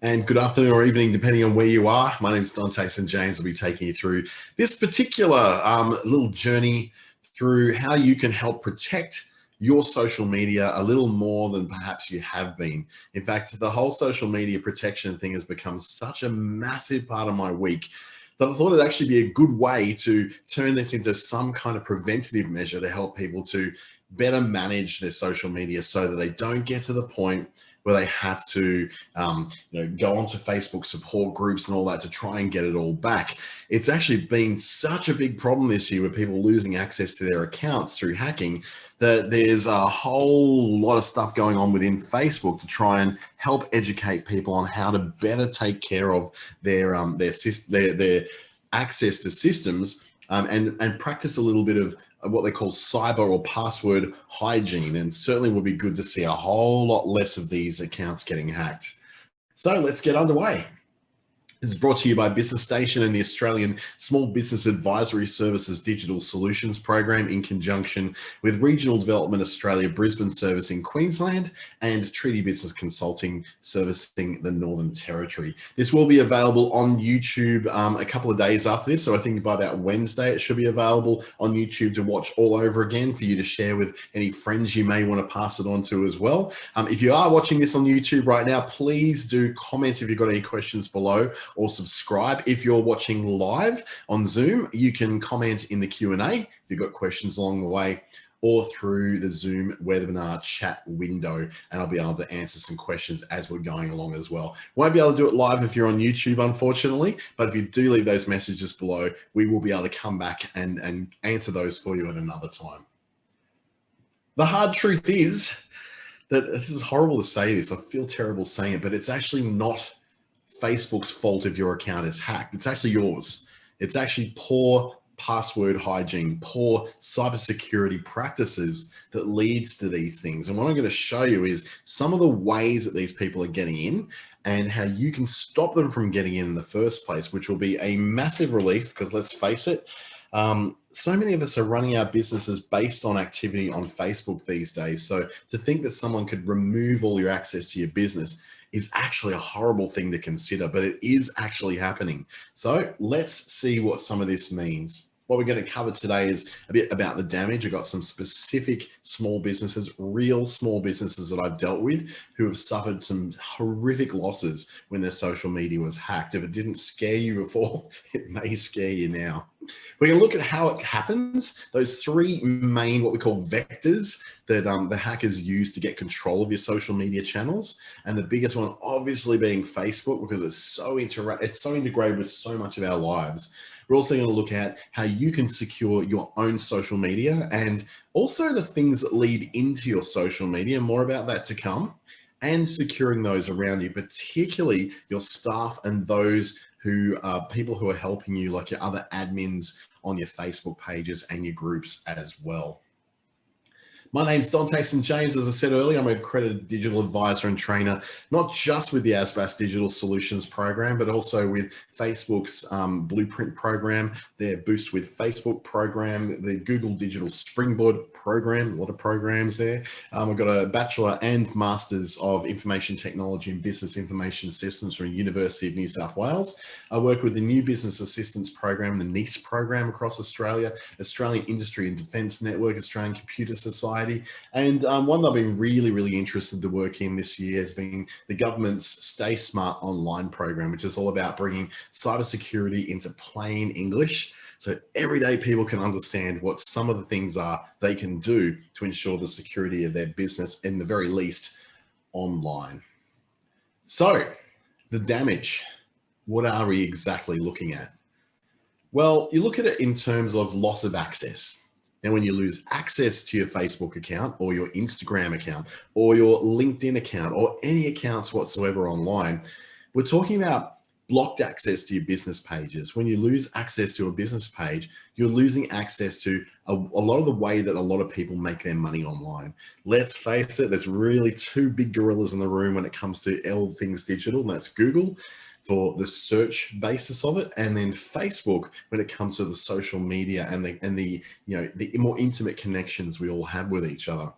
And good afternoon or evening, depending on where you are. My name is Dante St James. I'll be taking you through this particular little journey through how you can help protect your social media a little more than perhaps you have been. In fact, the whole social media protection thing has become such a massive part of my week that I thought it'd actually be a good way to turn this into some kind of preventative measure to help people to better manage their social media so that they don't get to the point where they have to go onto Facebook support groups and all that to try and get it all back. It's actually been such a big problem this year with people losing access to their accounts through hacking that there's a whole lot of stuff going on within Facebook to try and help educate people on how to better take care of their access to systems and practice a little bit of what they call cyber or password hygiene, and certainly would be good to see a whole lot less of these accounts getting hacked. So let's get underway. This is brought to you by Business Station and the Australian Small Business Advisory Services Digital Solutions Program in conjunction with Regional Development Australia Brisbane Service in Queensland and Treaty Business Consulting servicing the Northern Territory. This will be available on YouTube a couple of days after this. So I think by about Wednesday, it should be available on YouTube to watch all over again for you to share with any friends you may want to pass it on to as well. If you are watching this on YouTube right now, please do comment if you've got any questions below, or subscribe. If you're watching live on Zoom, you can comment in the Q&A if you've got questions along the way, or through the Zoom webinar chat window, and I'll be able to answer some questions as we're going along as well. Won't be able to do it live if you're on YouTube, unfortunately, but if you do leave those messages below, we will be able to come back and answer those for you at another time. The hard truth is that this is horrible to say this. I feel terrible saying it, but it's actually not Facebook's fault if your account is hacked. It's actually yours. It's actually poor password hygiene, poor cybersecurity practices that leads to these things. And what I'm going to show you is some of the ways that these people are getting in and how you can stop them from getting in the first place, which will be a massive relief because let's face it, so many of us are running our businesses based on activity on Facebook these days. So to think that someone could remove all your access to your business is actually a horrible thing to consider, but it is actually happening. So let's see what some of this means. What we're going to cover today is a bit about the damage. I've got some specific small businesses, real small businesses that I've dealt with who have suffered some horrific losses when their social media was hacked. If it didn't scare you before, it may scare you now. We're going to look at how it happens, those three main, what we call vectors that the hackers use to get control of your social media channels. And the biggest one obviously being Facebook, because it's so integrated with so much of our lives. We're also going to look at how you can secure your own social media and also the things that lead into your social media, more about that to come, and securing those around you, particularly your staff and those who are people who are helping you, like your other admins on your Facebook pages and your groups as well. My name's Dante St James. As I said earlier, I'm an accredited digital advisor and trainer, not just with the ASBAS Digital Solutions Program, but also with Facebook's Blueprint program, their Boost with Facebook program, the Google Digital Springboard program, a lot of programs there. I've got a Bachelor and Masters of Information Technology and Business Information Systems from the University of New South Wales. I work with the New Business Assistance Program, the NEAS program across Australia, Australian Industry and Defence Network, Australian Computer Society. And one that I've been really interested to work in this year has been the government's Stay Smart Online program, which is all about bringing cybersecurity into plain English so everyday people can understand what some of the things are they can do to ensure the security of their business, in the very least, online. So the damage, what are we exactly looking at? Well, you look at it in terms of loss of access. Now, when you lose access to your Facebook account or your Instagram account or your LinkedIn account or any accounts whatsoever online, we're talking about blocked access to your business pages. When you lose access to a business page, you're losing access to a lot of the way that a lot of people make their money online. Let's face it, there's really two big gorillas in the room when it comes to all things digital, and that's Google for the search basis of it, and then Facebook when it comes to the social media and the more intimate connections we all have with each other.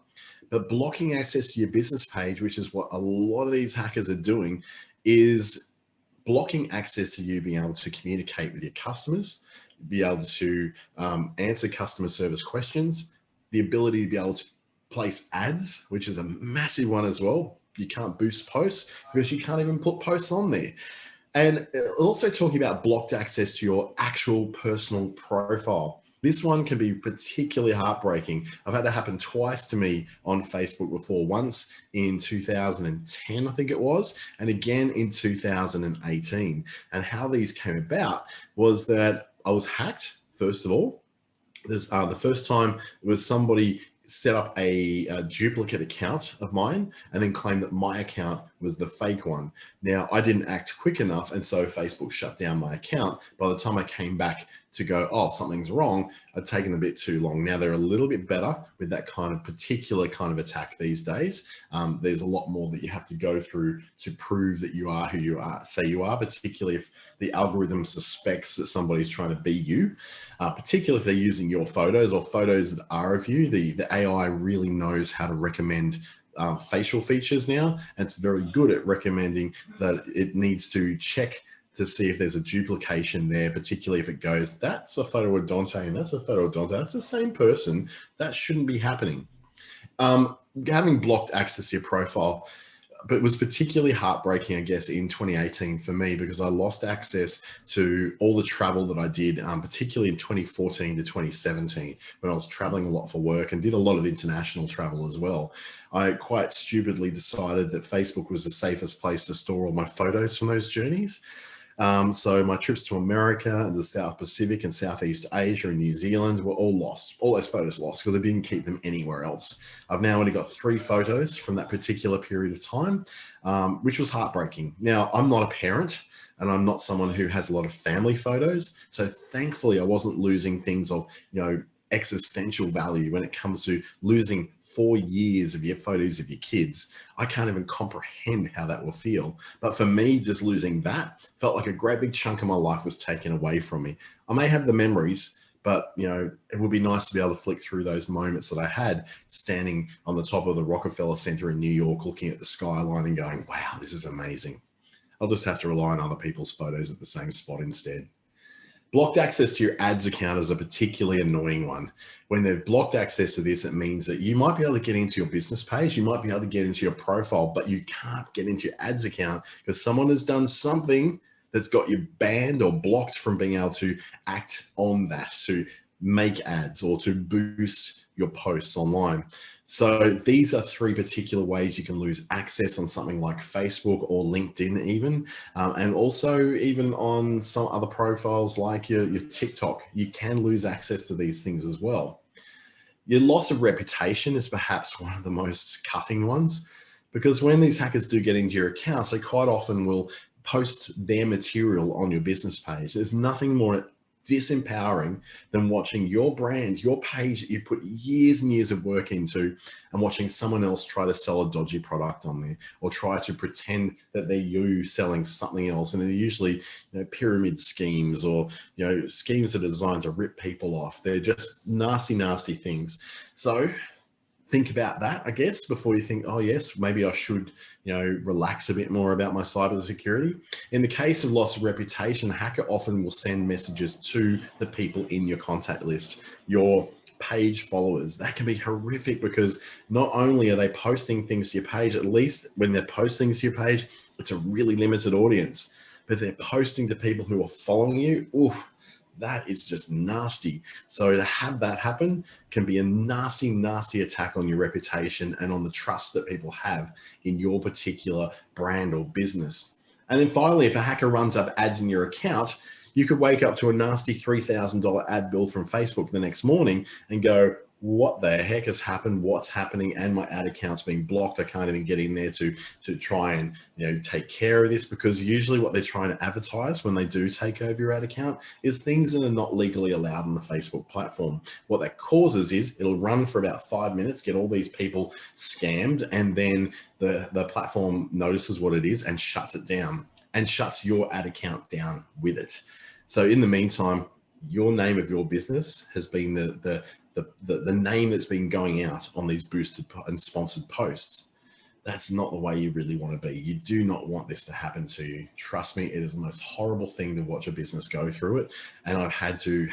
But blocking access to your business page, which is what a lot of these hackers are doing, is blocking access to you being able to communicate with your customers, be able to answer customer service questions, the ability to be able to place ads, which is a massive one as well. You can't boost posts because you can't even put posts on there. And also talking about blocked access to your actual personal profile. This one can be particularly heartbreaking. I've had that happen twice to me on Facebook before, once in 2010, I think it was, and again in 2018. And how these came about was that I was hacked, first of all. The first time it was somebody set up a duplicate account of mine and then claimed that my account was the fake one. Now, I didn't act quick enough, and so Facebook shut down my account. By the time I came back to go, oh, something's wrong, I'd taken a bit too long. Now they're a little bit better with that kind of particular kind of attack these days. There's a lot more that you have to go through to prove that you are who you are, say you are, particularly if the algorithm suspects that somebody's trying to be you, particularly if they're using your photos or photos that are of you. The AI really knows how to recommend facial features now, and it's very good at recommending that it needs to check to see if there's a duplication there, particularly if it goes, that's a photo of Dante and that's a photo of Dante, that's the same person, that shouldn't be happening. Having blocked access to your profile, but it was particularly heartbreaking, I guess, in 2018 for me, because I lost access to all the travel that I did, particularly in 2014 to 2017, when I was traveling a lot for work and did a lot of international travel as well. I quite stupidly decided that Facebook was the safest place to store all my photos from those journeys. So my trips to America, the South Pacific and Southeast Asia and New Zealand were all lost, all those photos lost because I didn't keep them anywhere else. I've now only got 3 photos from that particular period of time, which was heartbreaking. Now, I'm not a parent and I'm not someone who has a lot of family photos. So thankfully I wasn't losing things of, existential value when it comes to losing 4 years of your photos of your kids. I can't even comprehend how that will feel. But for me, just losing that felt like a great big chunk of my life was taken away from me. I may have the memories, but it would be nice to be able to flick through those moments that I had standing on the top of the Rockefeller Center in New York, looking at the skyline and going, wow, this is amazing. I'll just have to rely on other people's photos at the same spot instead. Blocked access to your ads account is a particularly annoying one. When they've blocked access to this, it means that you might be able to get into your business page, you might be able to get into your profile, but you can't get into your ads account because someone has done something that's got you banned or blocked from being able to act on that, to make ads or to boost your posts online. So these are 3 particular ways you can lose access on something like Facebook or LinkedIn even, and also even on some other profiles like your TikTok, you can lose access to these things as well. Your loss of reputation is perhaps one of the most cutting ones, because when these hackers do get into your accounts, they quite often will post their material on your business page. There's nothing more disempowering than watching your brand, your page that you put years and years of work into, and watching someone else try to sell a dodgy product on there or try to pretend that they're you selling something else. And they're usually pyramid schemes or schemes that are designed to rip people off. They're just nasty, nasty things. So think about that, I guess, before you think, oh yes, maybe I should, relax a bit more about my cybersecurity. In the case of loss of reputation, the hacker often will send messages to the people in your contact list, your page followers. That can be horrific because not only are they posting things to your page, at least when they're posting to your page, it's a really limited audience, but they're posting to people who are following you. Oof. That is just nasty. So to have that happen can be a nasty, nasty attack on your reputation and on the trust that people have in your particular brand or business. And then finally, if a hacker runs up ads in your account, you could wake up to a nasty $3,000 ad bill from Facebook the next morning and go, what the heck has happened? What's happening? And my ad account's being blocked. I can't even get in there to try and take care of this, because usually what they're trying to advertise when they do take over your ad account is things that are not legally allowed on the Facebook platform. What that causes is it'll run for about 5 minutes, get all these people scammed, and then the platform notices what it is and shuts it down, and shuts your ad account down with it. So in the meantime, your name of your business has been the the name that's been going out on these boosted and sponsored posts. That's not the way you really want to be. You do not want this to happen to you. Trust me, it is the most horrible thing to watch a business go through it. And I've had too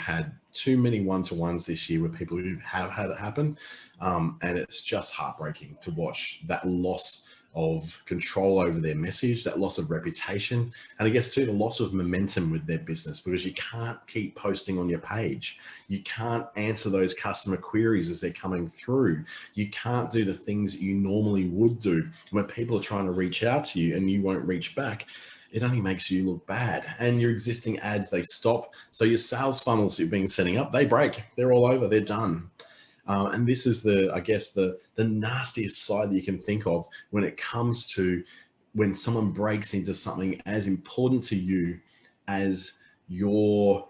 many one-to-ones this year with people who have had it happen. And it's just heartbreaking to watch that loss of control over their message, that loss of reputation, and I guess too, the loss of momentum with their business, because you can't keep posting on your page. You can't answer those customer queries as they're coming through. You can't do the things that you normally would do when people are trying to reach out to you and you won't reach back. It only makes you look bad, and your existing ads, they stop. So your sales funnels you've been setting up, they break. They're all over. They're done. And this is the nastiest side that you can think of when it comes to when someone breaks into something as important to you as your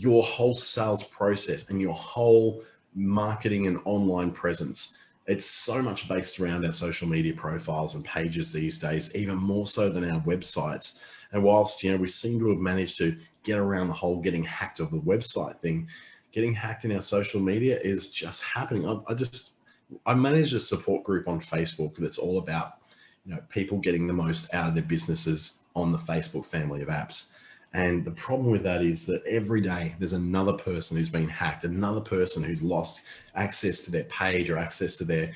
whole sales process and your whole marketing and online presence. It's so much based around our social media profiles and pages these days, even more so than our websites. And whilst, we seem to have managed to get around the whole getting hacked of the website thing, getting hacked in our social media is just happening. I manage a support group on Facebook that's all about, people getting the most out of their businesses on the Facebook family of apps. And the problem with that is that every day there's another person who's been hacked, another person who's lost access to their page or access to their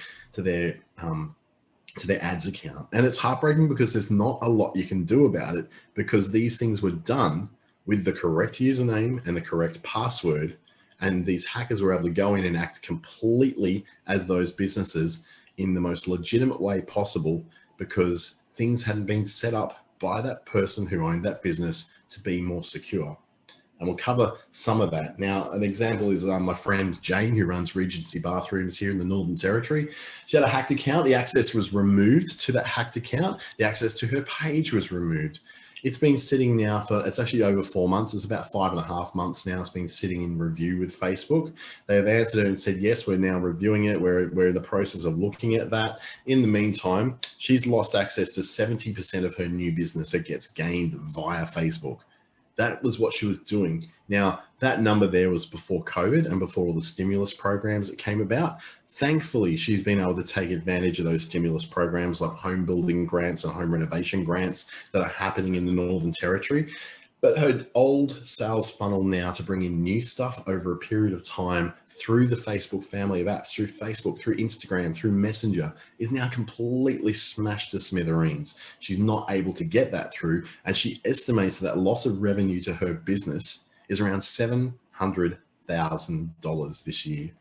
ads account. And it's heartbreaking because there's not a lot you can do about it, because these things were done with the correct username and the correct password. And these hackers were able to go in and act completely as those businesses in the most legitimate way possible, because things hadn't been set up by that person who owned that business to be more secure. And we'll cover some of that. Now, an example is my friend Jane, who runs Regency Bathrooms here in the Northern Territory. She had a hacked account. The access was removed to that hacked account. The access to her page was removed. It's been sitting now it's actually over 4 months. It's about 5.5 months now. It's been sitting in review with Facebook. They have answered her and said, yes, we're now reviewing it. We're in the process of looking at that. In the meantime, she's lost access to 70% of her new business that gets gained via Facebook. That was what she was doing. Now, that number there was before COVID and before all the stimulus programs that came about. Thankfully, she's been able to take advantage of those stimulus programs like home building grants and home renovation grants that are happening in the Northern Territory. But her old sales funnel now to bring in new stuff over a period of time through the Facebook family of apps, through Facebook, through Instagram, through Messenger, is now completely smashed to smithereens. She's not able to get that through, and she estimates that loss of revenue to her business is around $700,000 this year.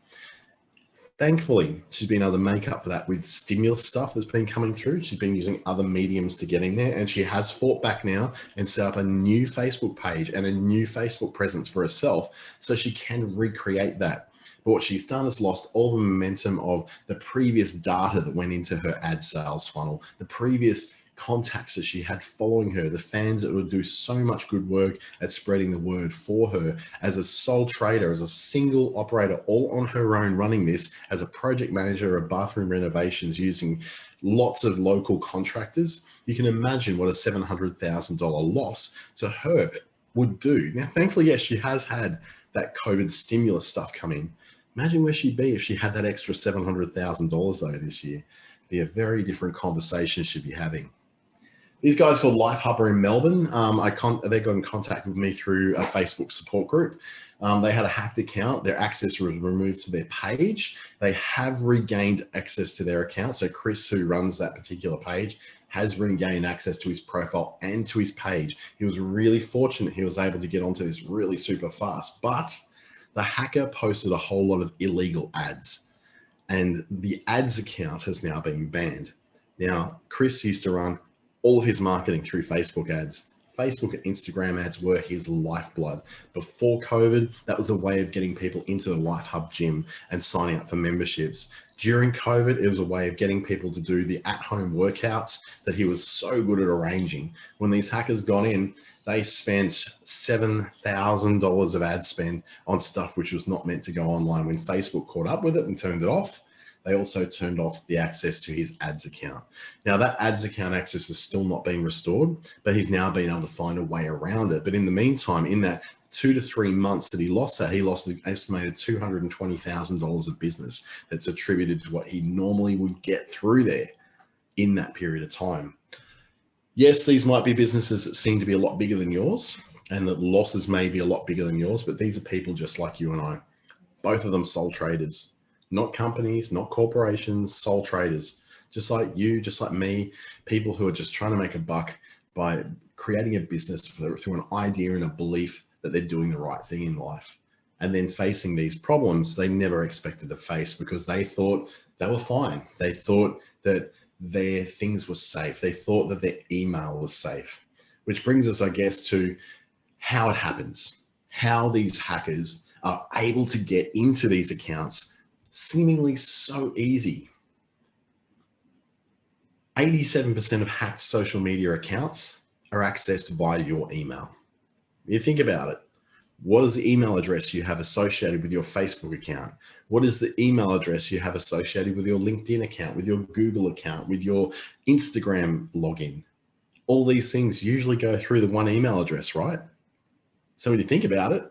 Thankfully, she's been able to make up for that with stimulus stuff that's been coming through. She's been using other mediums to get in there, and she has fought back now and set up a new Facebook page and a new Facebook presence for herself so she can recreate that. But what she's done is lost all the momentum of the previous data that went into her ad sales funnel, the previous contacts that she had following her, the fans that would do so much good work at spreading the word for her as a sole trader, as a single operator, all on her own, running this as a project manager of bathroom renovations using lots of local contractors. You can imagine what a $700,000 loss to her would do. Now, thankfully, yes, she has had that COVID stimulus stuff come in. Imagine where she'd be if she had that extra $700,000 though this year. It'd be a very different conversation she'd be having. These guys called Lifehub are in Melbourne. They got in contact with me through a Facebook support group. They had a hacked account. Their access was removed to their page. They have regained access to their account. So Chris, who runs that particular page, has regained access to his profile and to his page. He was really fortunate. He was able to get onto this really super fast. But the hacker posted a whole lot of illegal ads, and the ads account has now been banned. Now, Chris used to run all of his marketing through Facebook ads. Facebook and Instagram ads were his lifeblood. Before COVID, that was a way of getting people into the Lifehub gym and signing up for memberships. During COVID, it was a way of getting people to do the at-home workouts that he was so good at arranging. When these hackers got in, they spent $7,000 of ad spend on stuff which was not meant to go online. When Facebook caught up with it and turned it off, they also turned off the access to his ads account. Now that ads account access has still not been restored, but he's now been able to find a way around it. But in the meantime, in that 2 to 3 months that he lost an estimated $220,000 of business that's attributed to what he normally would get through there in that period of time. Yes, these might be businesses that seem to be a lot bigger than yours, and that losses may be a lot bigger than yours, but these are people just like you and I. Both of them sole traders, not companies, not corporations, sole traders, just like you, just like me, people who are just trying to make a buck by creating a business through an idea and a belief that they're doing the right thing in life. And then facing these problems they never expected to face because they thought they were fine. They thought that their things were safe. They thought that their email was safe, which brings us, I guess, to how it happens, how these hackers are able to get into these accounts seemingly so easy. 87% of hacked social media accounts are accessed via your email. You think about it. What is the email address you have associated with your Facebook account? What is the email address you have associated with your LinkedIn account, with your Google account, with your Instagram login? All these things usually go through the one email address, right? So when you think about it,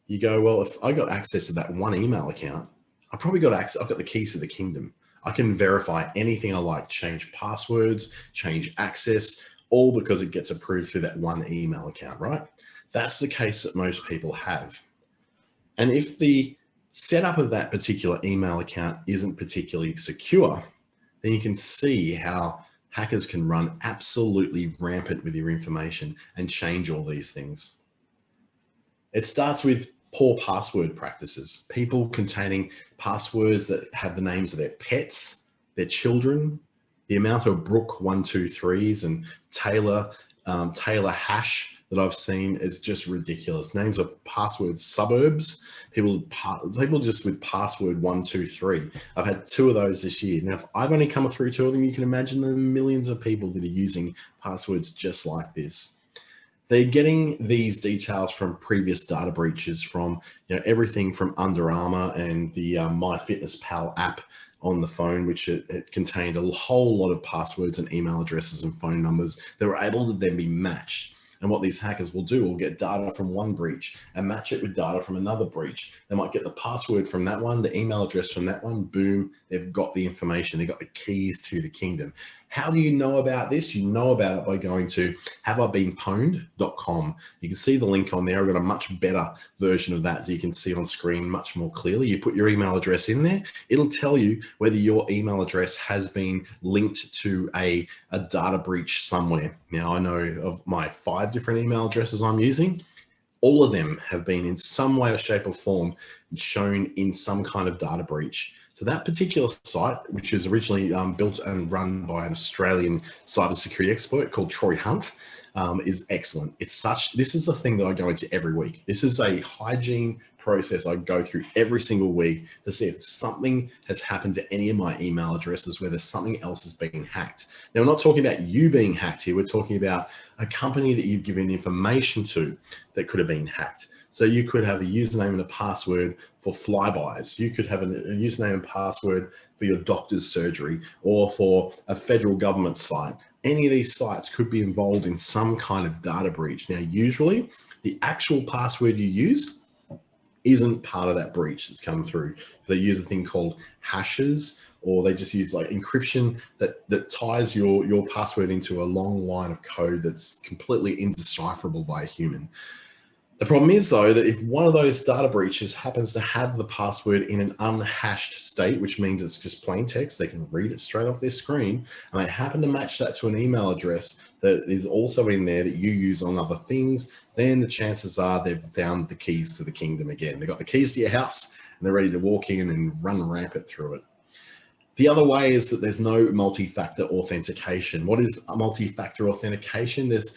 you go, well, if I got access to that one email account, I probably got access. I've got the keys to the kingdom. I can verify anything I like, change passwords, change access, all because it gets approved through that one email account, right? That's the case that most people have. And if the setup of that particular email account isn't particularly secure, then you can see how hackers can run absolutely rampant with your information and change all these things. It starts with poor password practices, people containing passwords that have the names of their pets, their children. The amount of Brook 123s and Taylor hash that I've seen is just ridiculous. Names of password suburbs, people just with password 123. I've had 2 of those this year. Now, if I've only come through 2 of them, you can imagine the millions of people that are using passwords just like this. They're getting these details from previous data breaches, from everything from Under Armour and the MyFitnessPal app on the phone, which it contained a whole lot of passwords and email addresses and phone numbers that were able to then be matched. And what these hackers will do will get data from one breach and match it with data from another breach. They might get the password from that one, the email address from that one, boom, they've got the information, they've got the keys to the kingdom. How do you know about this? You know about it by going to haveibeenpwned.com. You can see the link on there. I've got a much better version of that so you can see on screen much more clearly. You put your email address in there. It'll tell you whether your email address has been linked to a data breach somewhere. Now, I know of my 5 different email addresses I'm using. All of them have been in some way or shape or form shown in some kind of data breach. So that particular site, which is originally built and run by an Australian cybersecurity expert called Troy Hunt, is excellent. This is the thing that I go into every week. This is a hygiene process I go through every single week to see if something has happened to any of my email addresses, whether something else is being hacked. Now, we're not talking about you being hacked here. We're talking about a company that you've given information to that could have been hacked. So you could have a username and a password for flybys. You could have a username and password for your doctor's surgery or for a federal government site. Any of these sites could be involved in some kind of data breach. Now, usually the actual password you use isn't part of that breach that's come through. They use a thing called hashes, or they just use like encryption that ties your password into a long line of code that's completely indecipherable by a human. The problem is, though, that if one of those data breaches happens to have the password in an unhashed state, which means it's just plain text, they can read it straight off their screen, and they happen to match that to an email address that is also in there that you use on other things, then the chances are they've found the keys to the kingdom again. They've got the keys to your house, and they're ready to walk in and run rampant through it. The other way is that there's no multi-factor authentication. What is a multi-factor authentication? There's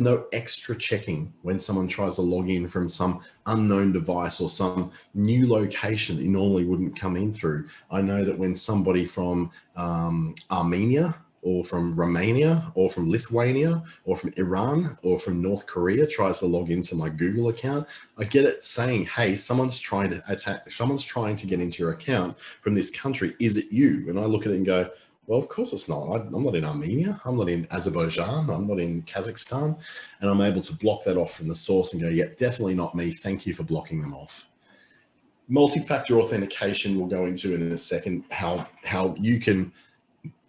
no extra checking when someone tries to log in from some unknown device or some new location that you normally wouldn't come in through. I know that when somebody from Armenia or from Romania or from Lithuania or from Iran or from North Korea tries to log into my Google account, I get it saying, hey, someone's trying to get into your account from this country. Is it you? And I look at it and go, well, of course it's not. I'm not in Armenia. I'm not in Azerbaijan. I'm not in Kazakhstan. And I'm able to block that off from the source and go, yeah, definitely not me. Thank you for blocking them off. Multi-factor authentication we'll go into in a second, how you can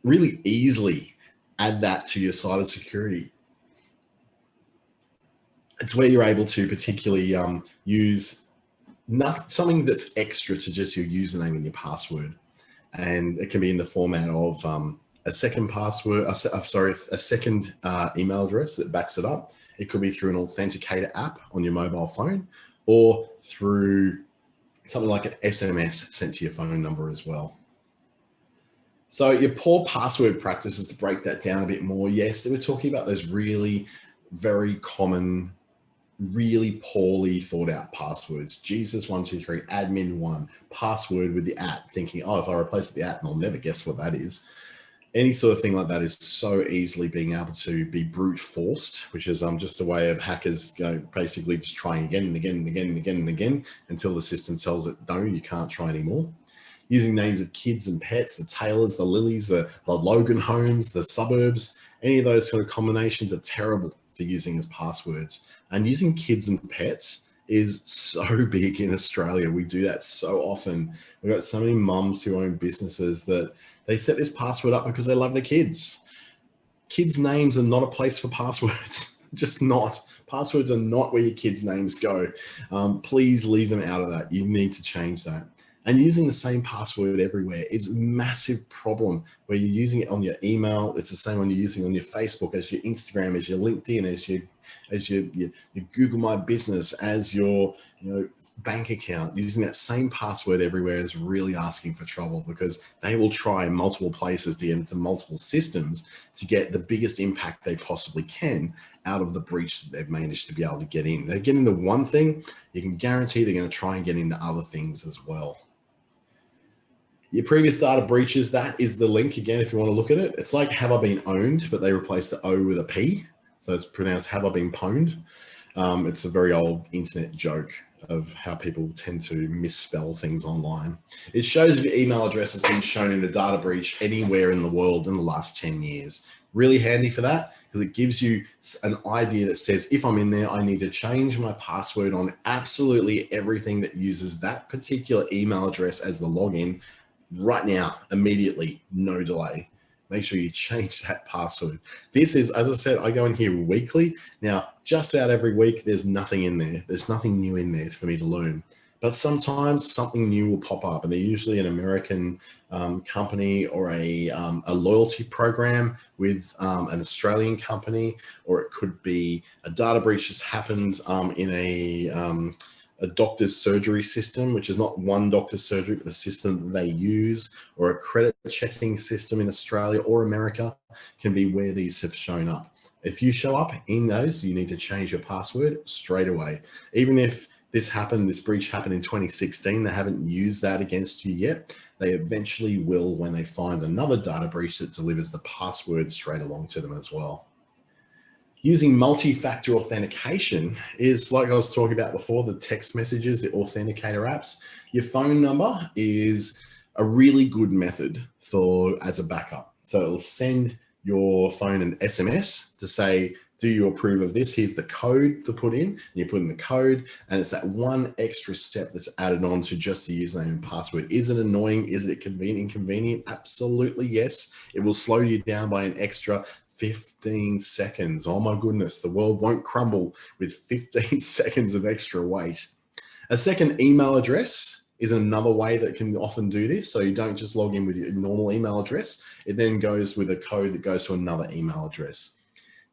really easily add that to your cybersecurity. It's where you're able to particularly use something that's extra to just your username and your password. And it can be in the format of a second password, a second email address that backs it up. It could be through an authenticator app on your mobile phone or through something like an SMS sent to your phone number as well. So your poor password practices, to break that down a bit more, yes, we're talking about those really very common, really poorly thought out passwords. Jesus123, admin1, password with the @ thinking, oh, if I replace the @ I'll never guess what that is. Any sort of thing like that is so easily being able to be brute forced, which is just a way of hackers basically just trying again and again and again and again and again until the system tells it, no, you can't try anymore. Using names of kids and pets, the Taylors, the Lilies, the Logan homes, the suburbs, any of those sort of combinations are terrible for using as passwords. And using kids and pets is so big in Australia. We do that so often. We've got so many mums who own businesses that they set this password up because they love their kids. Kids' names are not a place for passwords. Just not. Passwords are not where your kids' names go. Please leave them out of that. You need to change that. And using the same password everywhere is a massive problem where you're using it on your email. It's the same one you're using on your Facebook, as your Instagram, as your LinkedIn, as your Google My Business, as your bank account. Using that same password everywhere is really asking for trouble, because they will try in multiple places to get into multiple systems to get the biggest impact they possibly can out of the breach that they've managed to be able to get in. They get into one thing, you can guarantee they're going to try and get into other things as well. Your previous data breaches, that is the link again if you want to look at it. It's like have I been owned, but they replaced the O with a P. So it's pronounced have I been pwned. It's a very old internet joke of how people tend to misspell things online. It shows if your email address has been shown in a data breach anywhere in the world in the last 10 years. Really handy for that, because it gives you an idea that says, if I'm in there, I need to change my password on absolutely everything that uses that particular email address as the login right now, immediately, no delay. Make sure you change that password. This is, as I said, I go in here weekly. Now, just about every week, there's nothing in there. There's nothing new in there for me to learn. But sometimes something new will pop up, and they're usually an American company or a loyalty program with an Australian company, or it could be a data breach that's happened in a doctor's surgery system, which is not one doctor's surgery, but the system that they use, or a credit checking system in Australia or America can be where these have shown up. If you show up in those, you need to change your password straight away. Even if this breach happened in 2016, they haven't used that against you yet. They eventually will when they find another data breach that delivers the password straight along to them as well. Using multi-factor authentication is, like I was talking about before, the text messages, the authenticator apps. Your phone number is a really good method as a backup. So it'll send your phone an SMS to say, do you approve of this? Here's the code to put in. And you put in the code, and it's that one extra step that's added on to just the username and password. Is it annoying? Is it inconvenient? Absolutely yes. It will slow you down by an extra 15 seconds. Oh my goodness, the world won't crumble with 15 seconds of extra wait. A second email address is another way that can often do this. So you don't just log in with your normal email address. It then goes with a code that goes to another email address.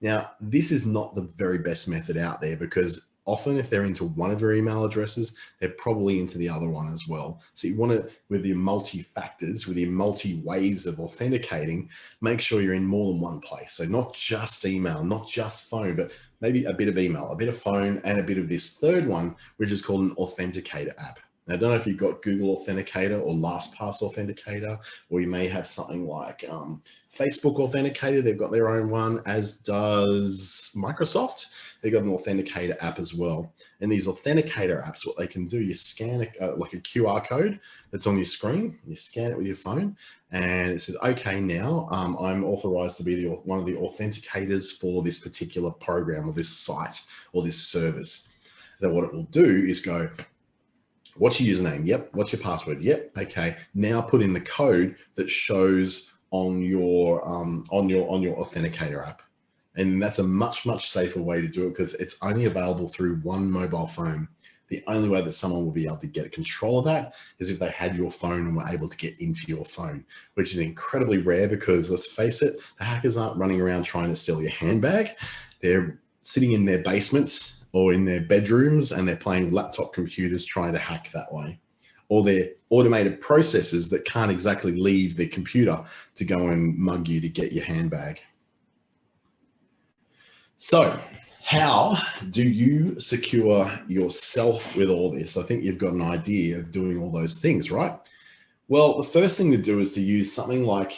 Now, this is not the very best method out there, because often if they're into one of your email addresses, they're probably into the other one as well. So you want to, with your multi-factors, with your multi-ways of authenticating, make sure you're in more than one place. So not just email, not just phone, but maybe a bit of email, a bit of phone, and a bit of this third one, which is called an authenticator app. Now, I don't know if you've got Google Authenticator or LastPass Authenticator, or you may have something like Facebook Authenticator. They've got their own one, as does Microsoft. They've got an Authenticator app as well. And these Authenticator apps, what they can do, you scan like a QR code that's on your screen, you scan it with your phone, and it says, okay, now I'm authorized to be one of the authenticators for this particular program or this site or this service. Then what it will do is go, what's your username? Yep. What's your password? Yep. Okay. Now put in the code that shows on your Authenticator app. And that's a much, much safer way to do it because it's only available through one mobile phone. The only way that someone will be able to get control of that is if they had your phone and were able to get into your phone, which is incredibly rare because, let's face it, the hackers aren't running around trying to steal your handbag. They're sitting in their basements or in their bedrooms and they're playing laptop computers trying to hack that way. Or they're automated processes that can't exactly leave their computer to go and mug you to get your handbag. So how do you secure yourself with all this? I think you've got an idea of doing all those things, right? Well, the first thing to do is to use something like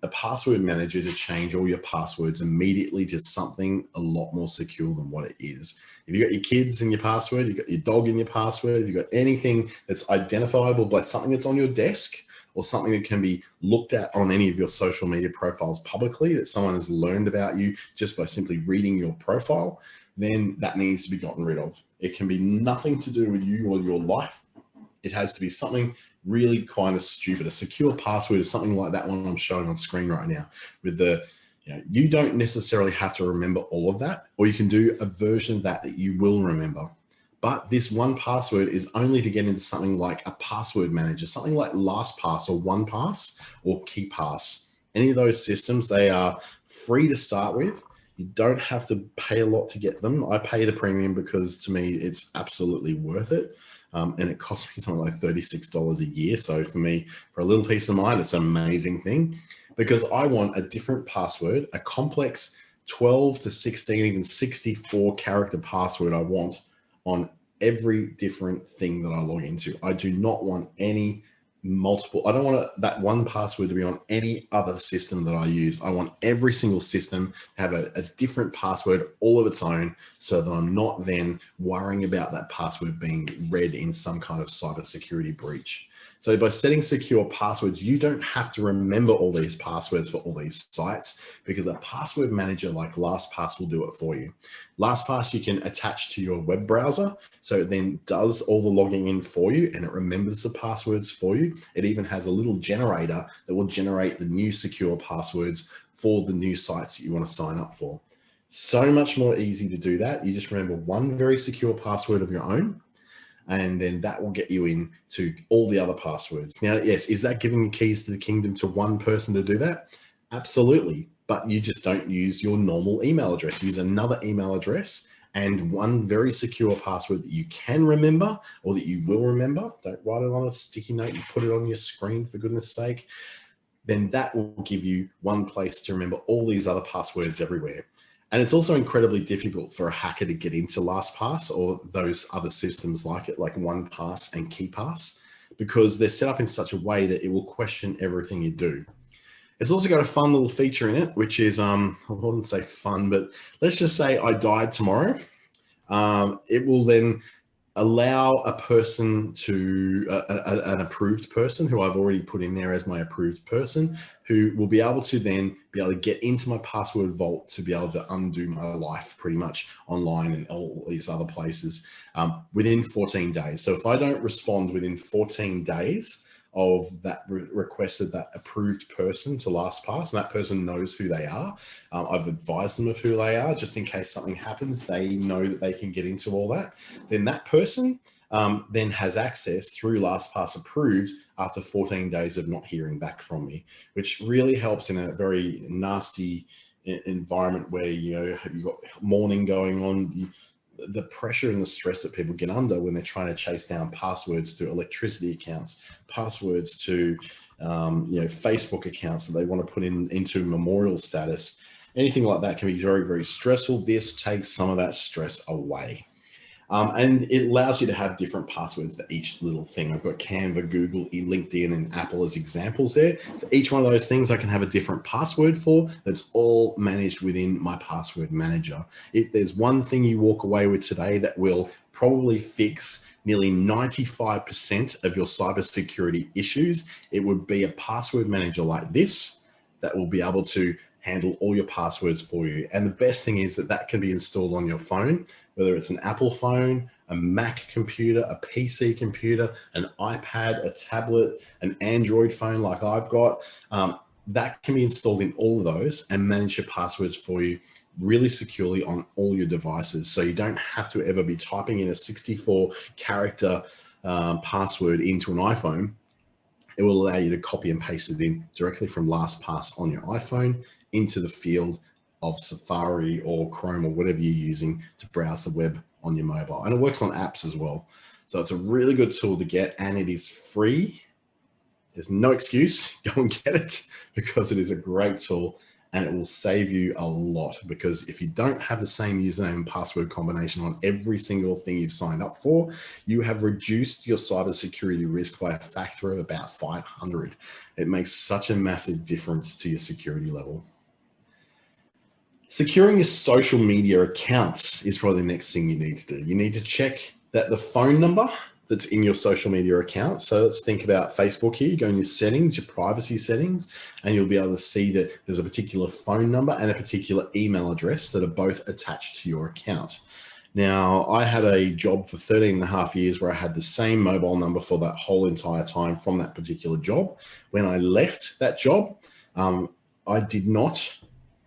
a password manager to change all your passwords immediately to something a lot more secure than what it is. If you've got your kids in your password, you've got your dog in your password, if you've got anything that's identifiable by something that's on your desk or something that can be looked at on any of your social media profiles publicly, that someone has learned about you just by simply reading your profile, then that needs to be gotten rid of. It can be nothing to do with you or your life. It has to be something really kind of stupid. A secure password is something like that one I'm showing on screen right now with the, you don't necessarily have to remember all of that, or you can do a version of that you will remember. But this one password is only to get into something like a password manager, something like LastPass or OnePass or KeePass. Any of those systems, they are free to start with. You don't have to pay a lot to get them. I pay the premium because to me, it's absolutely worth it. And it costs me something like $36 a year. So for me, for a little peace of mind, it's an amazing thing because I want a different password, a complex 12 to 16, even 64 character password I want on every different thing that I log into. I do not want any multiple. I don't want that one password to be on any other system that I use. I want every single system to have a different password all of its own so that I'm not then worrying about that password being read in some kind of cybersecurity breach. So by setting secure passwords, you don't have to remember all these passwords for all these sites because a password manager like LastPass will do it for you. LastPass you can attach to your web browser, so it then does all the logging in for you and it remembers the passwords for you. It even has a little generator that will generate the new secure passwords for the new sites that you want to sign up for. So much more easy to do that. You just remember one very secure password of your own, and then that will get you into all the other passwords. Now, yes, is that giving the keys to the kingdom to one person to do that? Absolutely, but you just don't use your normal email address. Use another email address and one very secure password that you can remember or that you will remember. Don't write it on a sticky note, you put it on your screen for goodness sake. Then that will give you one place to remember all these other passwords everywhere. And it's also incredibly difficult for a hacker to get into LastPass or those other systems like it, like OnePass and KeePass, because they're set up in such a way that it will question everything you do. It's also got a fun little feature in it, which is, I wouldn't say fun, but let's just say I died tomorrow. It will then allow a person to, an approved person who I've already put in there as my approved person, who will be able to then be able to get into my password vault to be able to undo my life pretty much online and all these other places within 14 days. So if I don't respond within 14 days of that requested that approved person to LastPass, and that person knows who they are. I've advised them of who they are, just in case something happens, they know that they can get into all that. Then that person then has access through LastPass approved after 14 days of not hearing back from me, which really helps in a very nasty environment where, you've got mourning going on. The pressure and the stress that people get under when they're trying to chase down passwords to electricity accounts, passwords to Facebook accounts that they want to put into memorial status, anything like that can be very, very stressful. This takes some of that stress away. And it allows you to have different passwords for each little thing. I've got Canva, Google, LinkedIn, and Apple as examples there. So each one of those things I can have a different password for. That's all managed within my password manager. If there's one thing you walk away with today that will probably fix nearly 95% of your cybersecurity issues, it would be a password manager like this that will be able to handle all your passwords for you. And the best thing is that that can be installed on your phone, whether it's an Apple phone, a Mac computer, a PC computer, an iPad, a tablet, an Android phone like I've got. That can be installed in all of those and manage your passwords for you really securely on all your devices. So you don't have to ever be typing in a 64 character password into an iPhone. It will allow you to copy and paste it in directly from LastPass on your iPhone into the field of Safari or Chrome or whatever you're using to browse the web on your mobile. And it works on apps as well. So it's a really good tool to get, and it is free. There's no excuse. Go and get it, because it is a great tool and it will save you a lot. Because if you don't have the same username and password combination on every single thing you've signed up for, you have reduced your cybersecurity risk by a factor of about 500. It makes such a massive difference to your security level. Securing your social media accounts is probably the next thing you need to do. You need to check that the phone number that's in your social media account. So let's think about Facebook here. You go in your settings, your privacy settings, and you'll be able to see that there's a particular phone number and a particular email address that are both attached to your account. Now, I had a job for 13 and a half years where I had the same mobile number for that whole entire time from that particular job. When I left that job, I did not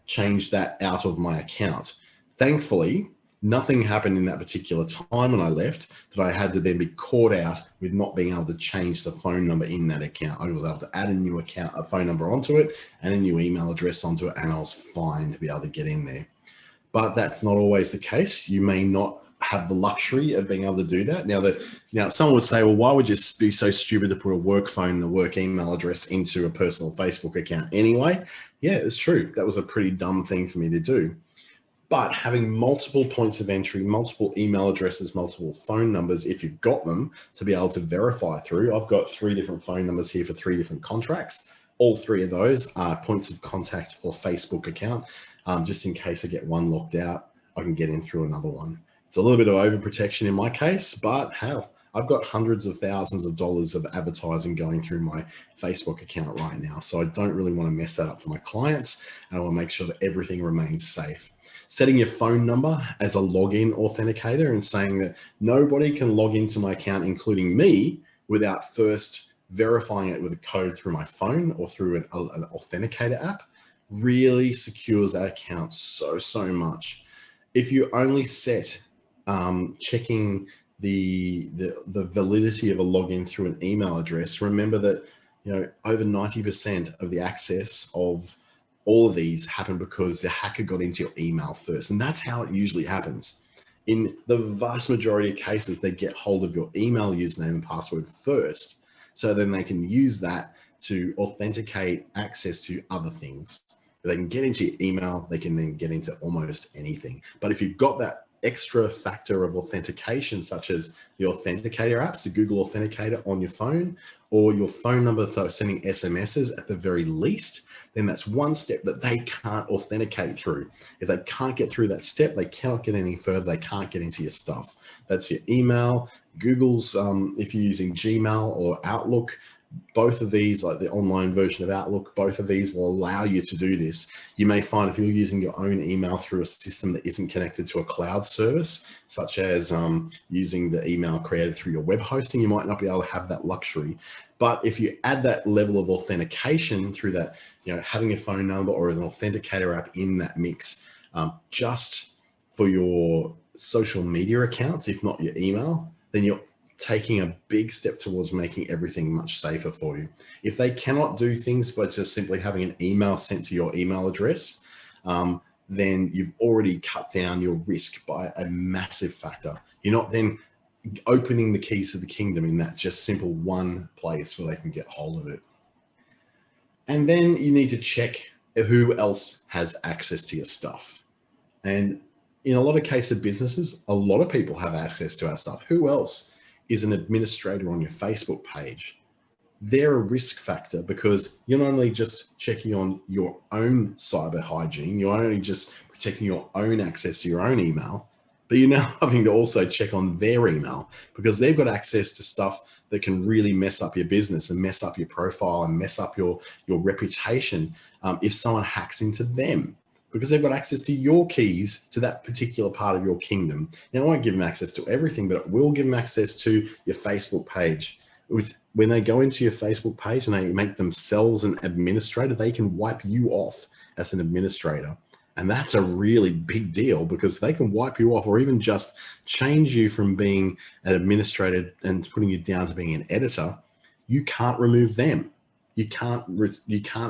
change that out of my account. Thankfully, nothing happened in that particular time when I left that I had to then be caught out with not being able to change the phone number in that account. I was able to add a new account, a phone number onto it and a new email address onto it, and I was fine to be able to get in there. But that's not always the case. You may not have the luxury of being able to do that. Now, someone would say, well, why would you be so stupid to put a work phone and a work email address into a personal Facebook account anyway? Yeah, it's true. That was a pretty dumb thing for me to do. But having multiple points of entry, multiple email addresses, multiple phone numbers, if you've got them, to be able to verify through. I've got 3 different phone numbers here for 3 different contracts. All 3 of those are points of contact for Facebook account. Just in case I get one locked out, I can get in through another one. It's a little bit of overprotection in my case, but hell, I've got hundreds of thousands of dollars of advertising going through my Facebook account right now. So I don't really want to mess that up for my clients. And I want to make sure that everything remains safe. Setting your phone number as a login authenticator and saying that nobody can log into my account, including me, without first verifying it with a code through my phone or through an authenticator app really secures that account so much. If you only set checking the validity of a login through an email address, remember that over 90% of the access of all of these happen because the hacker got into your email first. And that's how it usually happens. In the vast majority of cases, they get hold of your email username and password first. So then they can use that to authenticate access to other things. If they can get into your email, they can then get into almost anything. But if you've got that extra factor of authentication, such as the authenticator apps, the Google Authenticator on your phone, or your phone number for sending SMSs at the very least, then that's one step that they can't authenticate through. If they can't get through that step, they cannot get any further. They can't get into your stuff. That's your email, Google's, if you're using Gmail or Outlook, both of these, like the online version of Outlook, both of these will allow you to do this. You may find if you're using your own email through a system that isn't connected to a cloud service, such as using the email created through your web hosting, you might not be able to have that luxury. But if you add that level of authentication through that, having a phone number or an authenticator app in that mix, just for your social media accounts, if not your email, then you're taking a big step towards making everything much safer for you. If they cannot do things by just simply having an email sent to your email address, then you've already cut down your risk by a massive factor. You're not then opening the keys to the kingdom in that just simple one place where they can get hold of it. And then you need to check who else has access to your stuff. And In a lot of cases of businesses, a lot of people have access to our stuff. Who else is an administrator on your Facebook page? They're a risk factor because you're not only just checking on your own cyber hygiene, you're only just protecting your own access to your own email, but you're now having to also check on their email because they've got access to stuff that can really mess up your business and mess up your profile and mess up your reputation if someone hacks into them, because they've got access to your keys to that particular part of your kingdom. Now, it won't give them access to everything, but it will give them access to your Facebook page. When they go into your Facebook page and they make themselves an administrator, they can wipe you off as an administrator. And that's a really big deal because they can wipe you off or even just change you from being an administrator and putting you down to being an editor. You can't remove them. You can't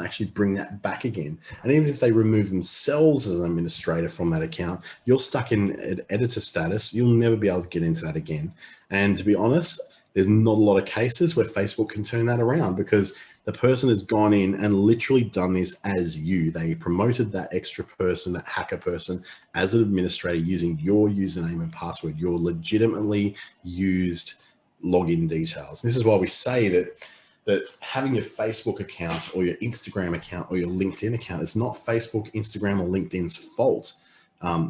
actually bring that back again. And even if they remove themselves as an administrator from that account, you're stuck in editor status. You'll never be able to get into that again. And to be honest, there's not a lot of cases where Facebook can turn that around because the person has gone in and literally done this as you. They promoted that extra person, that hacker person, as an administrator using your username and password, your legitimately used login details. This is why we say that having your Facebook account or your Instagram account or your LinkedIn account is not Facebook, Instagram, or LinkedIn's fault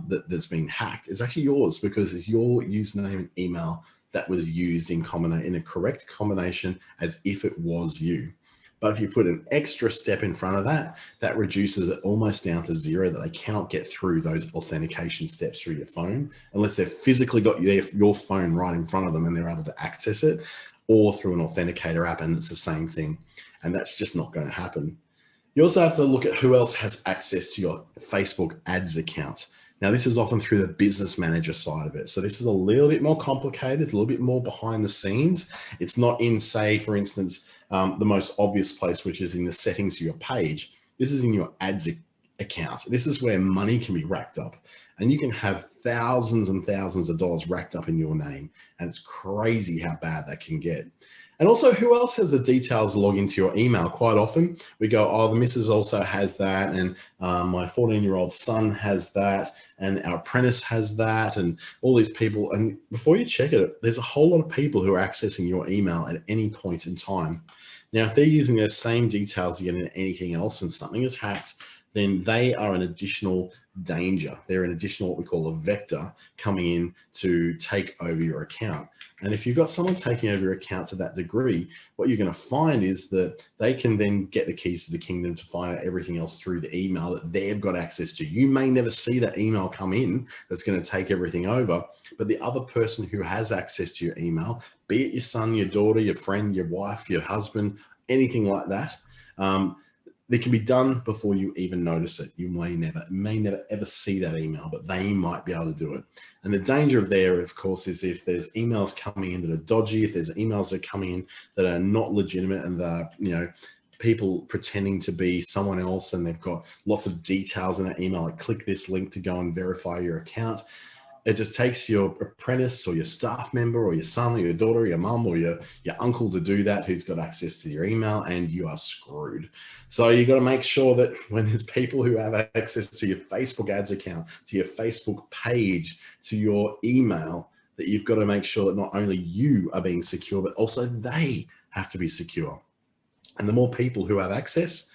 that's been hacked. It's actually yours because it's your username and email that was used in a correct combination as if it was you. But if you put an extra step in front of that, that reduces it almost down to zero, that they cannot get through those authentication steps through your phone unless they've physically got your phone right in front of them and they're able to access it, or through an authenticator app, and it's the same thing. And that's just not going to happen. You also have to look at who else has access to your Facebook ads account. Now, this is often through the business manager side of it. So this is a little bit more complicated. It's a little bit more behind the scenes. It's not in, say, for instance, the most obvious place, which is in the settings of your page. This is in your ads account. This is where money can be racked up. And you can have thousands and thousands of dollars racked up in your name. And it's crazy how bad that can get. And also, who else has the details to log into your email? Quite often we go, oh, the missus also has that, and my 14-year-old son has that, and our apprentice has that, and all these people. And before you check it, there's a whole lot of people who are accessing your email at any point in time. Now, if they're using those same details to get into anything else and something is hacked, then they are an additional danger. They're an additional, what we call a vector, coming in to take over your account. And if you've got someone taking over your account to that degree, what you're going to find is that they can then get the keys to the kingdom to find out everything else through the email that they've got access to. You may never see that email come in that's going to take everything over, but the other person who has access to your email, be it your son, your daughter, your friend, your wife, your husband, anything like that, that can be done before you even notice it. You may never ever see that email, but they might be able to do it. And the danger of there, of course, is if there's emails coming in that are dodgy, if there's emails that are coming in that are not legitimate, and the people pretending to be someone else, and they've got lots of details in that email, like click this link to go and verify your account. It just takes your apprentice or your staff member or your son or your daughter or your mum or your uncle to do that, who's got access to your email, and you are screwed. So you got to make sure that when there's people who have access to your Facebook ads account, to your Facebook page, to your email, that you've got to make sure that not only you are being secure, but also they have to be secure. And the more people who have access,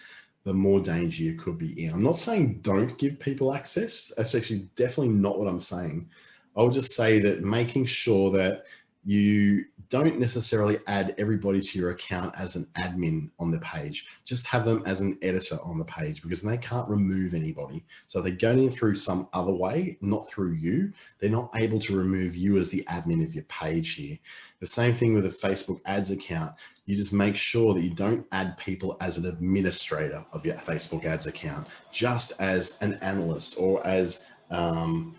the more danger you could be in. I'm not saying don't give people access. That's actually definitely not what I'm saying. I'll just say that making sure that you don't necessarily add everybody to your account as an admin on the page. Just have them as an editor on the page, because they can't remove anybody. So if they're going in through some other way, not through you, they're not able to remove you as the admin of your page here. The same thing with a Facebook ads account. You just make sure that you don't add people as an administrator of your Facebook ads account, just as an analyst or as an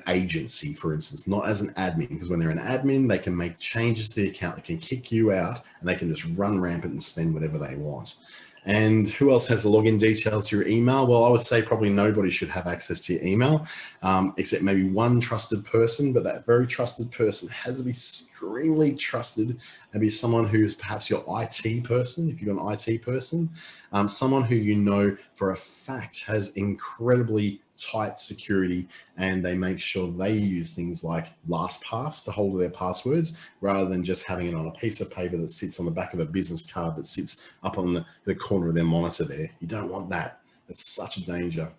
agency, for instance, not as an admin, because when they're an admin, they can make changes to the account, they can kick you out, and they can just run rampant and spend whatever they want. And who else has the login details to your email? Well, I would say probably nobody should have access to your email, except maybe one trusted person, but that very trusted person has to be extremely trusted and be someone who's perhaps your IT person, if you're an IT person, someone who you know for a fact has incredibly tight security, and they make sure they use things like LastPass to hold their passwords rather than just having it on a piece of paper that sits on the back of a business card that sits up on the corner of their monitor there. You don't want that. It's such a danger.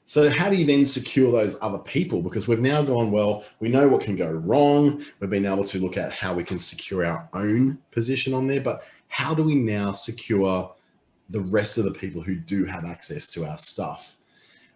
So how do you then secure those other people? Because we've now gone, well, we know what can go wrong. We've been able to look at how we can secure our own position on there, but how do we now secure the rest of the people who do have access to our stuff?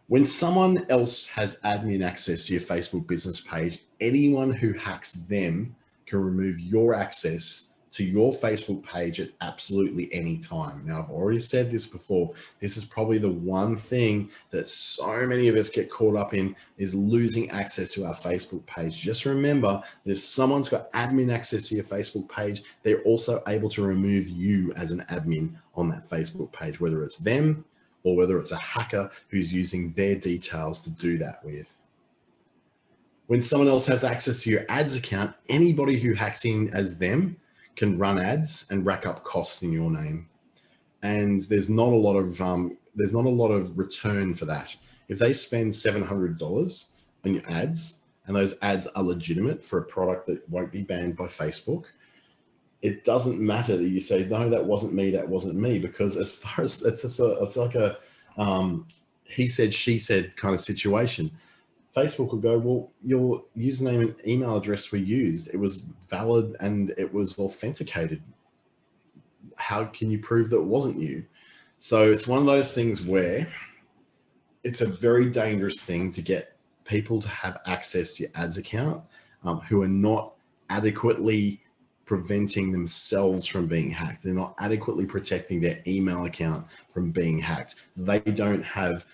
When someone else has admin access to your Facebook business page, anyone who hacks them can remove your access to your Facebook page at absolutely any time. Now, I've already said this before. This is probably the one thing that so many of us get caught up in, is losing access to our Facebook page. Just remember that if someone's got admin access to your Facebook page, they're also able to remove you as an admin on that Facebook page, whether it's them or whether it's a hacker who's using their details to do that with. When someone else has access to your ads account, anybody who hacks in as them can run ads and rack up costs in your name. And there's not a lot of return for that. If they spend $700 on your ads and those ads are legitimate for a product that won't be banned by Facebook, it doesn't matter that you say, no, that wasn't me, because as far as it's like a he said, she said kind of situation. Facebook will go, well, your username and email address were used. It was valid and it was authenticated. How can you prove that it wasn't you? So it's one of those things where it's a very dangerous thing to get people to have access to your ads account who are not adequately preventing themselves from being hacked. They're not adequately protecting their email account from being hacked. They don't have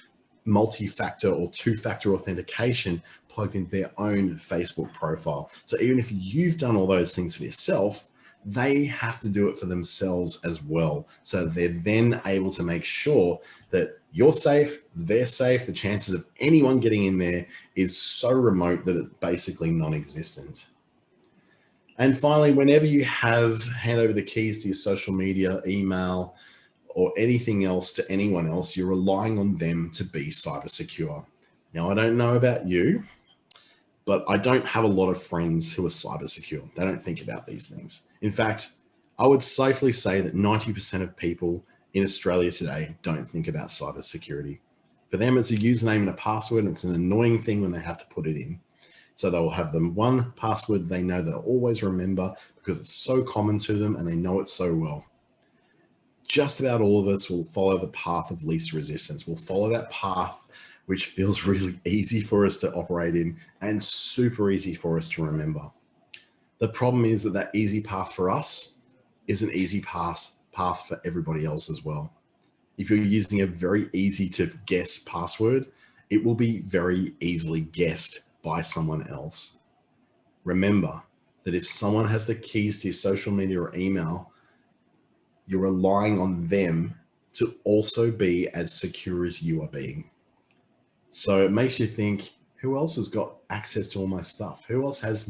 multi-factor or two-factor authentication plugged into their own Facebook profile. So even if you've done all those things for yourself, they have to do it for themselves as well. So they're then able to make sure that you're safe, they're safe. The chances of anyone getting in there is so remote that it's basically non-existent. And finally, whenever you hand over the keys to your social media, email, or anything else to anyone else, you're relying on them to be cyber secure. Now, I don't know about you, but I don't have a lot of friends who are cyber secure. They don't think about these things. In fact, I would safely say that 90% of people in Australia today don't think about cyber security. For them, it's a username and a password, and it's an annoying thing when they have to put it in. So they'll have them one password they know they'll always remember because it's so common to them and they know it so well. Just about all of us will follow the path of least resistance. We'll follow that path which feels really easy for us to operate in and super easy for us to remember. The problem is that that easy path for us is an easy path for everybody else as well. If you're using a very easy to guess password, it will be very easily guessed by someone else. Remember that if someone has the keys to your social media or email, you're relying on them to also be as secure as you are being. So it makes you think, who else has got access to all my stuff? Who else has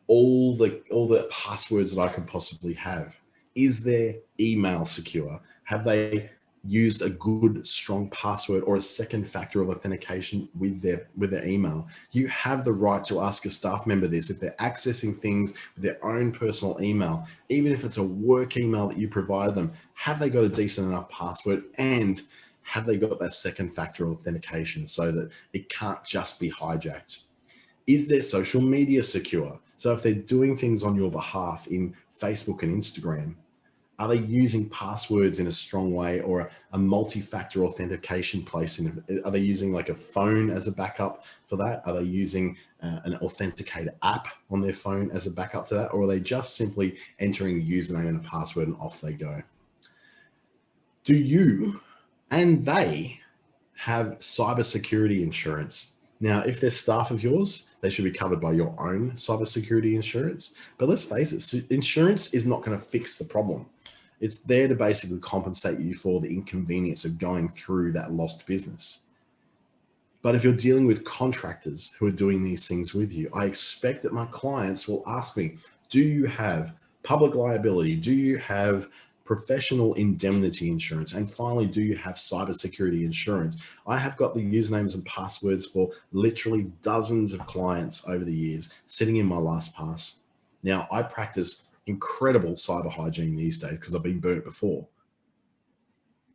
all the passwords that I could possibly have? Is their email secure? Have they used a good, strong password or a second factor of authentication with their email? You have the right to ask a staff member this if they're accessing things with their own personal email, even if it's a work email that you provide them. Have they got a decent enough password, and have they got that second factor authentication so that it can't just be hijacked? Is their social media secure? So if they're doing things on your behalf in Facebook and Instagram, are they using passwords in a strong way, or a multi-factor authentication place? Are they using like a phone as a backup for that? Are they using an authenticator app on their phone as a backup to that? Or are they just simply entering a username and a password and off they go? Do you and they have cybersecurity insurance? Now, if they're staff of yours, they should be covered by your own cybersecurity insurance. But let's face it, insurance is not going to fix the problem. It's there to basically compensate you for the inconvenience of going through that lost business. But if you're dealing with contractors who are doing these things with you, I expect that my clients will ask me, do you have public liability? Do you have professional indemnity insurance, and finally, do you have cybersecurity insurance? I have got the usernames and passwords for literally dozens of clients over the years sitting in my LastPass. Now, I practice incredible cyber hygiene these days because I've been burnt before.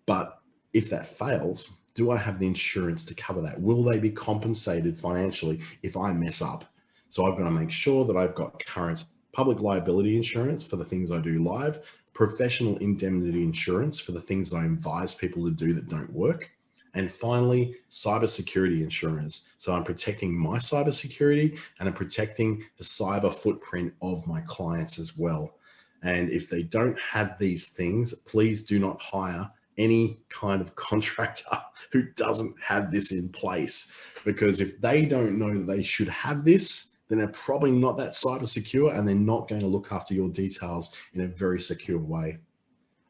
But if that fails, do I have the insurance to cover that? Will they be compensated financially if I mess up? So I've got to make sure that I've got current public liability insurance for the things I do live, professional indemnity insurance for the things that I advise people to do that don't work, and finally, cybersecurity insurance. So I'm protecting my cybersecurity and I'm protecting the cyber footprint of my clients as well. And if they don't have these things, please do not hire any kind of contractor who doesn't have this in place, because if they don't know that they should have this, then they're probably not that cyber secure and they're not going to look after your details in a very secure way.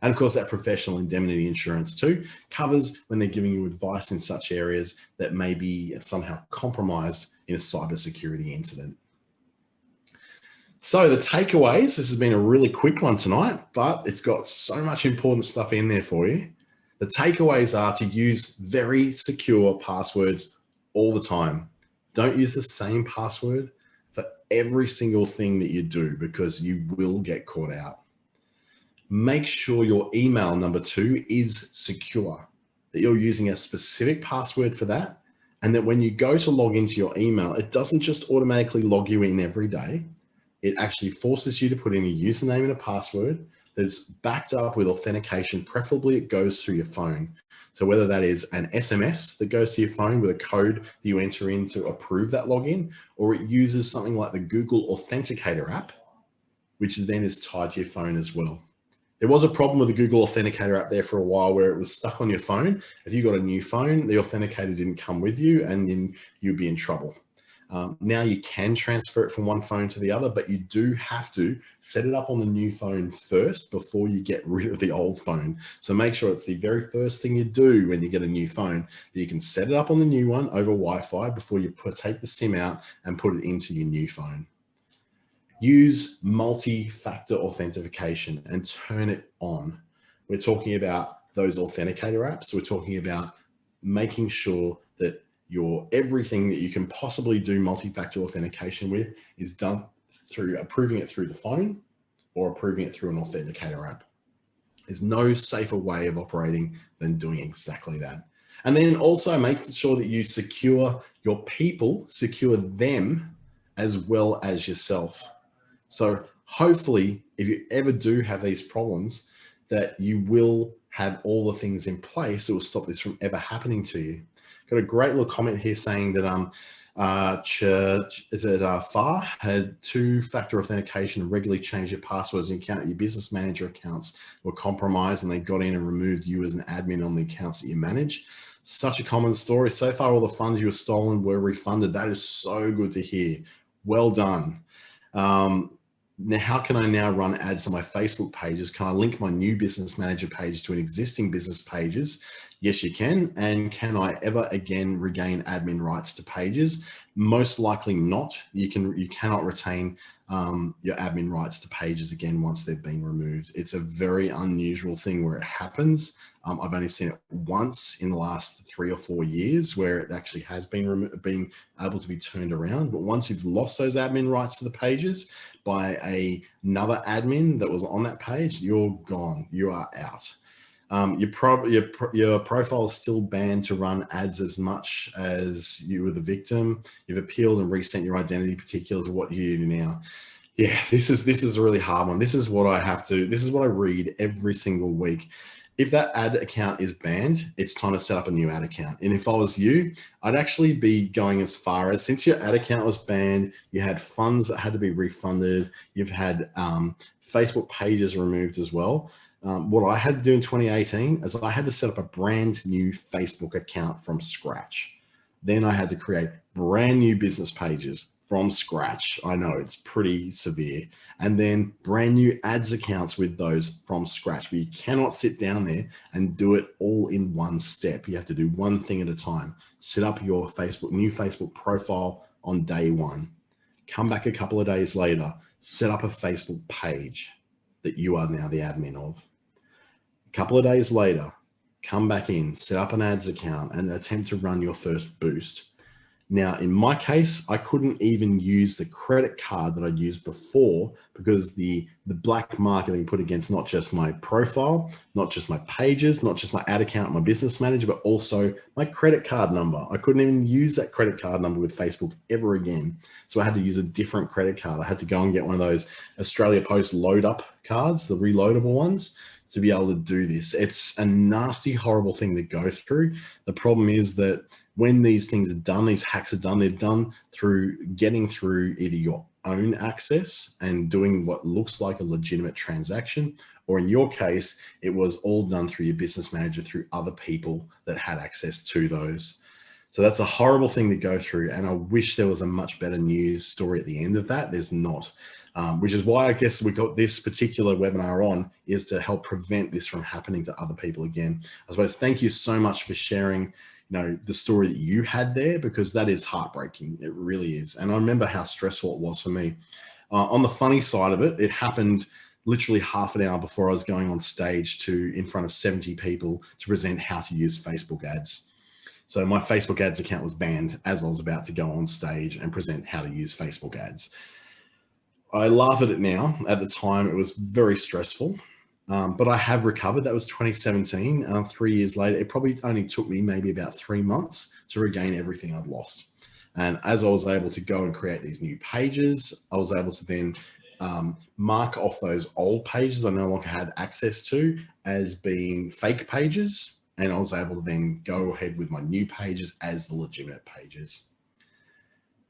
And of course, that professional indemnity insurance too covers when they're giving you advice in such areas that may be somehow compromised in a cybersecurity incident. So the takeaways, this has been a really quick one tonight, but it's got so much important stuff in there for you. The takeaways are to use very secure passwords all the time. Don't use the same password for every single thing that you do, because you will get caught out. Make sure your email, number 2, is secure, that you're using a specific password for that, and that when you go to log into your email, it doesn't just automatically log you in every day. It actually forces you to put in a username and a password that's backed up with authentication. Preferably it goes through your phone. So whether that is an SMS that goes to your phone with a code that you enter in to approve that login, or it uses something like the Google Authenticator app, which then is tied to your phone as well. There was a problem with the Google Authenticator app there for a while where it was stuck on your phone. If you got a new phone, the authenticator didn't come with you and then you'd be in trouble. Now you can transfer it from one phone to the other, but you do have to set it up on the new phone first before you get rid of the old phone. So make sure it's the very first thing you do when you get a new phone, that you can set it up on the new one over Wi-Fi before you take the SIM out and put it into your new phone. Use multi-factor authentication and turn it on. We're talking about those authenticator apps. We're talking about making sure that everything that you can possibly do multi-factor authentication with is done through approving it through the phone or approving it through an authenticator app. There's no safer way of operating than doing exactly that. And then also make sure that you secure your people, secure them as well as yourself. So hopefully, if you ever do have these problems, that you will have all the things in place that will stop this from ever happening to you. Got a great little comment here saying that FAR had 2-factor authentication and regularly changed your passwords and your business manager accounts were compromised and they got in and removed you as an admin on the accounts that you manage. Such a common story. So far, all the funds you were stolen were refunded. That is so good to hear. Well done. Now, how can I now run ads on my Facebook pages? Can I link my new business manager page to an existing business pages? Yes, you can. And can I ever again regain admin rights to pages? Most likely not. You cannot retain your admin rights to pages again once they've been removed. It's a very unusual thing where it happens. I've only seen it once in the last 3 or 4 years where it actually has been able to be turned around. But once you've lost those admin rights to the pages by another admin that was on that page, you're gone. You are out. Your profile is still banned to run ads as much as you were the victim. You've appealed and resent your identity particulars of what you do now. Yeah, this is a really hard one. This is what I read every single week. If that ad account is banned, it's time to set up a new ad account. And if I was you, I'd actually be going as far as, since your ad account was banned, you had funds that had to be refunded, you've had Facebook pages removed as well. What I had to do in 2018 is I had to set up a brand new Facebook account from scratch. Then I had to create brand new business pages from scratch. I know it's pretty severe. And then brand new ads accounts with those from scratch. But you cannot sit down there and do it all in one step. You have to do one thing at a time. Set up your new Facebook profile on day one. Come back a couple of days later, set up a Facebook page that you are now the admin of. A couple of days later, come back in, set up an ads account and attempt to run your first boost. Now, in my case, I couldn't even use the credit card that I'd used before because the black mark had been put against not just my profile, not just my pages, not just my ad account, my business manager, but also my credit card number. I couldn't even use that credit card number with Facebook ever again. So I had to use a different credit card. I had to go and get one of those Australia Post load up cards, the reloadable ones, to be able to do this. It's a nasty, horrible thing to go through. The problem is that when these things are done, these hacks are done, they're done through getting through either your own access and doing what looks like a legitimate transaction, or in your case, it was all done through your business manager, through other people that had access to those. So that's a horrible thing to go through. And I wish there was a much better news story at the end of that. There's not. Which is why I guess we got this particular webinar on, is to help prevent this from happening to other people again. I suppose thank you so much for sharing, the story that you had there, because that is heartbreaking. It really is. And I remember how stressful it was for me. On the funny side of it, it happened literally half an hour before I was going on stage in front of 70 people to present how to use Facebook ads. So my Facebook ads account was banned as I was about to go on stage and present how to use Facebook ads. I laugh at it now. At the time, it was very stressful, but I have recovered. That was 2017. 3 years later, it probably only took me maybe about 3 months to regain everything I'd lost. And as I was able to go and create these new pages, I was able to then mark off those old pages I no longer had access to as being fake pages. And I was able to then go ahead with my new pages as the legitimate pages.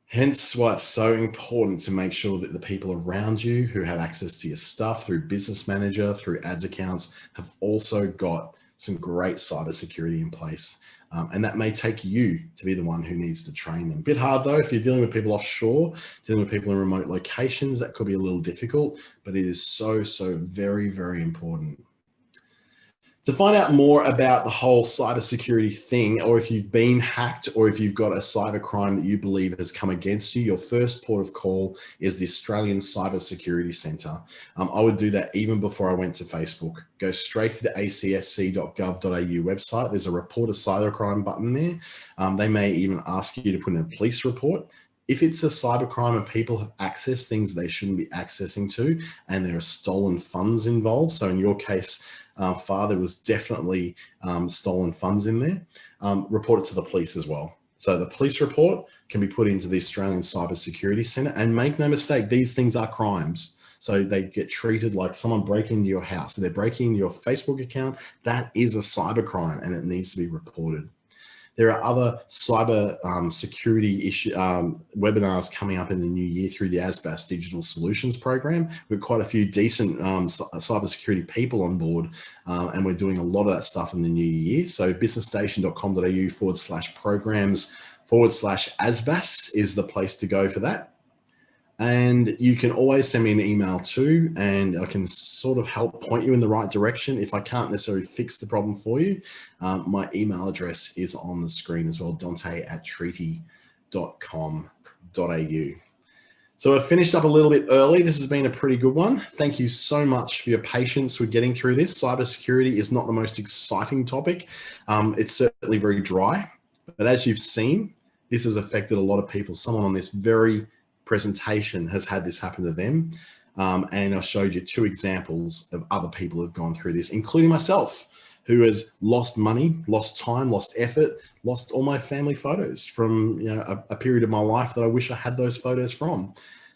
Hence why it's so important to make sure that the people around you who have access to your stuff through Business Manager, through ads accounts, have also got some great cybersecurity in place. And that may take you to be the one who needs to train them. A bit hard though, if you're dealing with people offshore, dealing with people in remote locations, that could be a little difficult, but it is so very, very important. To find out more about the whole cybersecurity thing, or if you've been hacked, or if you've got a cyber crime that you believe has come against you, your first port of call is the Australian Cybersecurity Centre. I would do that even before I went to Facebook. Go straight to the acsc.gov.au website. There's a report a cybercrime button there. They may even ask you to put in a police report. If it's a cybercrime and people have accessed things they shouldn't be accessing to, and there are stolen funds involved, so in your case, there was definitely stolen funds in there, report it to the police as well. So the police report can be put into the Australian Cybersecurity Centre, and make no mistake, these things are crimes. So they get treated like someone breaking into your house. So they're breaking into your Facebook account. That is a cybercrime and it needs to be reported. There are other cyber security webinars coming up in the new year through the ASBAS Digital Solutions Program. We've got quite a few decent cybersecurity people on board, and we're doing a lot of that stuff in the new year. So businessstation.com.au/programs/ASBAS is the place to go for that. And you can always send me an email too, and I can sort of help point you in the right direction. If I can't necessarily fix the problem for you, my email address is on the screen as well, dante@treaty.com.au. So I've finished up a little bit early. This has been a pretty good one. Thank you so much for your patience with getting through this. Cybersecurity is not the most exciting topic. It's certainly very dry, but as you've seen, this has affected a lot of people. Someone on this very presentation has had this happen to them. And I showed you 2 examples of other people who've gone through this, including myself, who has lost money, lost time, lost effort, lost all my family photos from a period of my life that I wish I had those photos from.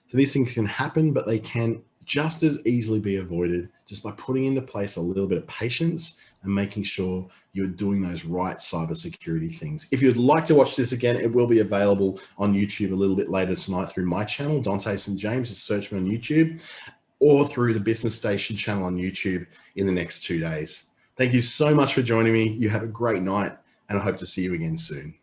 So these things can happen, but they can just as easily be avoided just by putting into place a little bit of patience and making sure you're doing those right cybersecurity things. If you'd like to watch this again, it will be available on YouTube a little bit later tonight through my channel, Dante St James, just search me on YouTube, or through the Business Station channel on YouTube in the next 2 days. Thank you so much for joining me. You have a great night, and I hope to see you again soon.